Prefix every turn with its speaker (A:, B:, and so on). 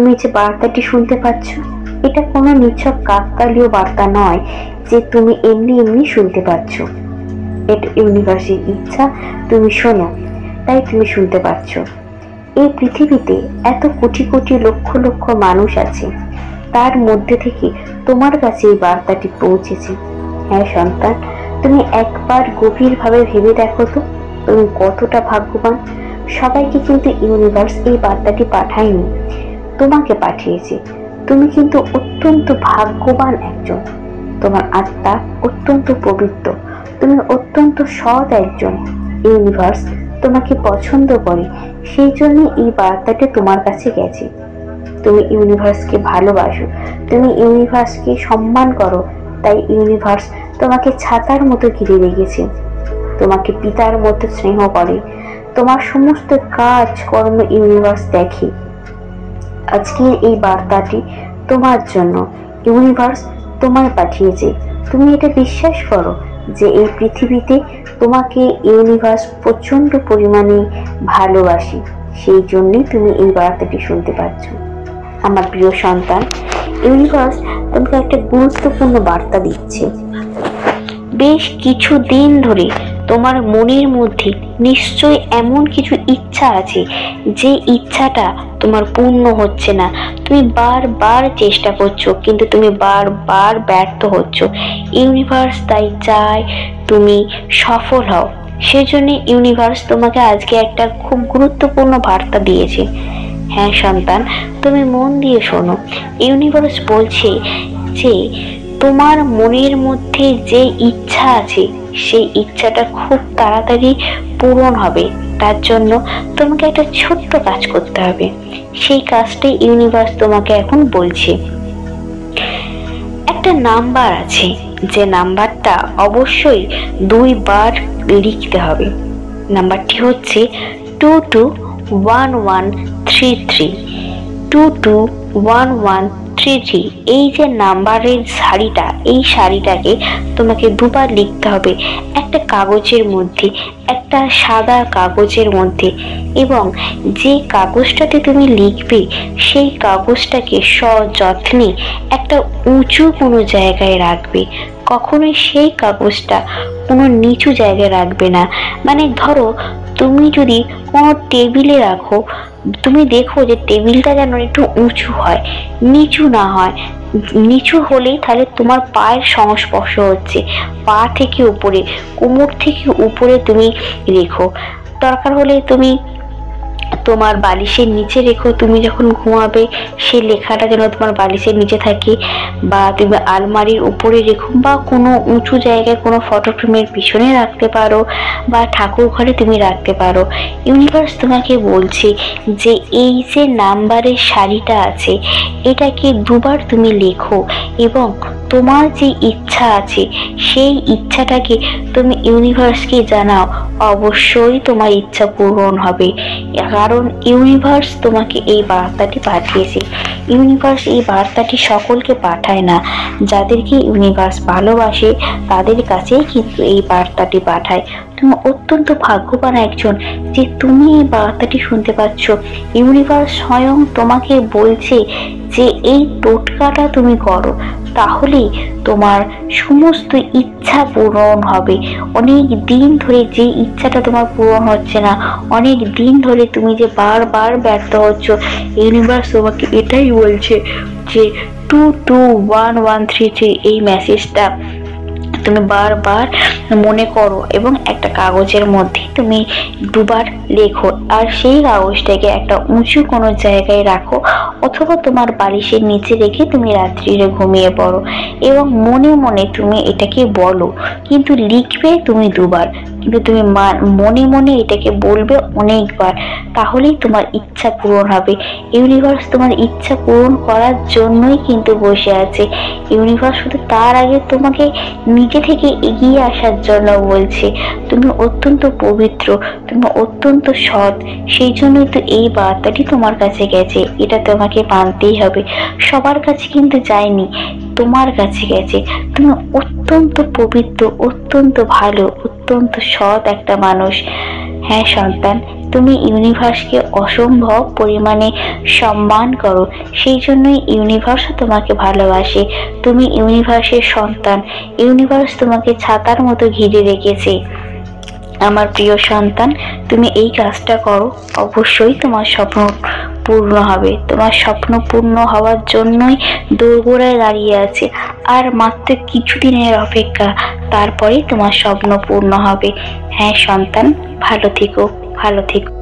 A: তুমি যে বার্তাটি শুনতে পাচ্ছ, এটা কোনো নিছক কাকতালীয় বার্তা নয় যে তুমি এমনি এমনি শুনতে পাচ্ছ। এটা ইউনিভার্সের ইচ্ছা তুমি শোনো, তাই তুমি শুনতে পাচ্ছ। এই পৃথিবীতে এত কোটি কোটি লক্ষ লক্ষ মানুষ আছে, তার মধ্যে থেকে তোমার কাছে এই বার্তাটি পৌঁছেছে। হ্যাঁ সন্তান, তুমি একবার গভীরভাবে ভেবে দেখো তো, তুমি কতটা ভাগ্যবান। সবাইকে কিন্তু ইউনিভার্স এই বার্তাটি পাঠায়নি, তোমাকে পাঠিয়েছে। তুমি কিন্তু অত্যন্ত ভাগ্যবান একজন। তোমার আত্মা অত্যন্ত পবিত্র, তুমি অত্যন্ত সৎ একজন। ইউনিভার্স তোমাকে পছন্দ করে, সেই জন্য এই বার্তাটি তোমার কাছে গেছে। তুমি ইউনিভার্সকে ভালোবাসো, তুমি ইউনিভার্সকে সম্মান করো, তাই ইউনিভার্স তোমাকে ছাতার মতো ঘিরে রেখেছে, তোমাকে পিতার মতো স্নেহ করে। তোমার সমস্ত কাজ কর্ম ইউনিভার্স দেখে। আজকের এই বার্তাটি তোমার জন্য ইউনিভার্স তোমায় পাঠিয়েছে। তুমি এটা বিশ্বাস করো যে এই পৃথিবীতে তোমাকে ইউনিভার্স প্রচন্ড পরিমাণে ভালোবাসে, সেই জন্যই তুমি এই বার্তাটি শুনতে পাচ্ছ। আমার প্রিয় সন্তান, ইউনিভার্স তোমাকে একটা গুরুত্বপূর্ণ বার্তা দিচ্ছে। বেশ কিছুদিন ধরে তোমার মনের মধ্যে নিশ্চয় এমন কিছু ইচ্ছা আছে, যে ইচ্ছাটা তোমার পূর্ণ হচ্ছে না। তুমি বারবার চেষ্টা করছো, কিন্তু তুমি বারবার ব্যর্থ হচ্ছ। ইউনিভার্স তাই চায় তুমি সফল হও। সেজন্য ইউনিভার্স তোমাকে আজকে একটা খুব গুরুত্বপূর্ণ বার্তা দিয়েছে। হ্যাঁ সন্তান, তুমি মন দিয়ে শোনো। ইউনিভার্স বলছে যে তোমার মনের মধ্যে যে ইচ্ছা আছে, সেই ইচ্ছাটা খুব তাড়াতাড়ি পূরণ হবে। তার জন্য তোমাকে একটা ছোট্ট কাজ করতে হবে। সেই কাজটাই ইউনিভার্স তোমাকে এখন বলছে। একটা নাম্বার আছে, যে নাম্বারটা অবশ্যই 2 বার লিখতে হবে। নাম্বারটি হচ্ছে 221133। 221133। এই যে নাম্বারের সারিটা, এই সারিটাকে তোমাকে 2 বার লিখতে হবে একটা কাগজের মধ্যে, একটা সাদা কাগজের মধ্যে। এবং যে কাগজটাতে তুমি লিখবে, সেই কাগজটাকে সযত্নে একটা উঁচু কোনো জায়গায় রাখবে। কখনোই সেই কাগজটা কোনো নিচু জায়গায় রাখবে না। মানে ধরো তুমি যদি কোনো টেবিলে রাখো, তুমি দেখো যে টেবিলটা যেন একটু উঁচু হয়, নিচু না হয়। নিচু হলেই তাহলে তোমার পায়ের সংস্পর্শ হচ্ছে। পা থেকে উপরে, কোমর থেকে উপরে তুমি রেখো। দরকার হলে তুমি তোমার বালিশের নিচে রেখো। তুমি যখন ঘুমাবে, সেই লেখাটা যেন তোমার বালিশের নিচে থাকে, বা তুমি আলমারির উপরে রেখো, বা কোনো উঁচু জায়গায় কোনো ফটো ফ্রেমের পিছনে রাখতে পারো, বা ঠাকুর ঘরে তুমি রাখতে পারো। ইউনিভার্স তোমাকে বলছে যে এই যে নাম্বারের সারিটা আছে, এটাকে 2 বার তুমি লেখো, এবং তোমার যে ইচ্ছা আছে, সেই ইচ্ছাটাকে তুমি ইউনিভার্সকে জানাও। অবশ্যই তোমার ইচ্ছা পূরণ হবে, কারণ ইউনিভার্স তোমাকে এই বার্তাটি পাঠিয়েছে। ইউনিভার্স এই বার্তাটি সকলকে পাঠায় না, যাদেরকে ইউনিভার্স ভালোবাসে তাদের কাছেই কিন্তু এই বার্তাটি পাঠায়। তুমি অত্যন্ত ভাগ্যবান একজন যে তুমি এই বার্তাটি শুনতে পাচ্ছ। ইউনিভার্স স্বয়ং তোমাকে বলছে যে এই টোটকাটা তুমি করো, তাহলেই তোমার সমস্ত ইচ্ছা পূরণ হবে। অনেক দিন ধরে যে ইচ্ছাটা তোমার পূরণ হচ্ছে না, অনেক দিন ধরে তুমি যে বারবার ব্যর্থ হচ্ছ, ইউনিভার্স তোমাকে এটাই বলছে যে 221133 এই মেসেজটা তুমি বারবার মনে করো, এবং একটা কাগজের মধ্যে তুমি 2 বার লেখো। আর সেই কাগজটাকে একটা উঁচু কোনো জায়গায় রাখো, অথবা তোমার বালিশের নিচে রেখে তুমি রাত্রিরে ঘুমিয়ে পড়ো, এবং মনে মনে তুমি এটাকে বলো। কিন্তু লিখবে তুমি 2 বার, কিন্তু তুমি মনে মনে এটাকে বলবে অনেকবার, তাহলেই তোমার ইচ্ছা পূরণ হবে। ইউনিভার্স তোমার ইচ্ছা পূরণ করার জন্যই কিন্তু বসে আছে। ইউনিভার্স শুধু তার আগে তোমাকে নিজে থেকে এগিয়ে আসার জন্য বলছে। তুমি অত্যন্ত পবিত্র, তুমি অত্যন্ত সৎ, সেই জন্যই তো এই বার্তাটি তোমার কাছে গেছে। এটা তোমাকে মানতেই হবে। সবার কাছে কিন্তু যায়নি, তোমার কাছে গেছে। তুমি অত্যন্ত পবিত্র, অত্যন্ত ভালো, অত্যন্ত সৎ একটা মানুষ।
B: হ্যাঁ সন্তান, তুমি ইউনিভার্সকে অসম্ভব পরিমাণে সম্মান করো, সেই জন্যই ইউনিভার্স তোমাকে ভালোবাসে। তুমি ইউনিভার্সের সন্তান, ইউনিভার্স তোমাকে ছাতার মতো ঘিরে রেখেছে। আমার প্রিয় সন্তান, তুমি এই কাজটা করো, অবশ্যই তোমার স্বপ্ন পূর্ণ হবে। তোমার স্বপ্ন পূর্ণ হওয়ার জন্যই দোরগোড়ায় দাঁড়িয়ে আছে। আর মাত্র কিছুদিনের অপেক্ষা, তারপরে তোমার স্বপ্ন পূর্ণ হবে। হ্যাঁ সন্তান, ভালো থেকো, ভালো থেকো।